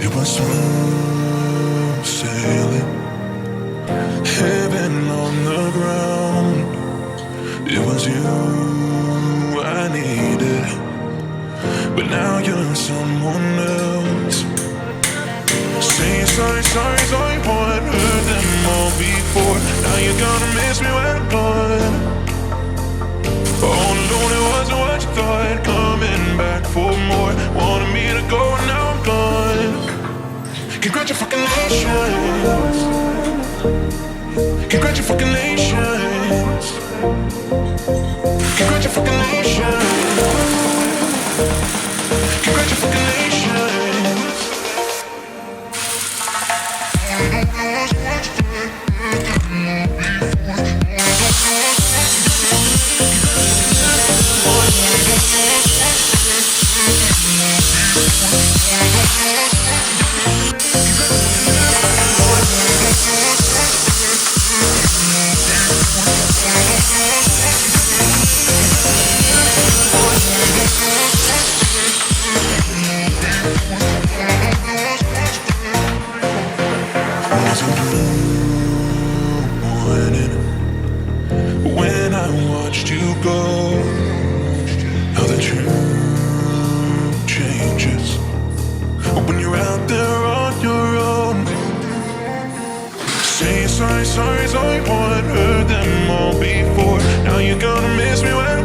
It was smooth sailing, heaven on the ground. It was you I needed, but now you're someone else. Saying sorry, sorry, sorry, boy, I heard them all before. Now you're gonna miss me when I'm gone. All alone, it wasn't what you thought. Coming back for more, wanted me to go, and now I'm gone. Congratulations, congratulations, congratulations, congratulations. When I watched you go, how the truth changes when you're out there on your own. Say sorry, sorry, sorry, boy, I heard them all before. Now you're gonna miss me when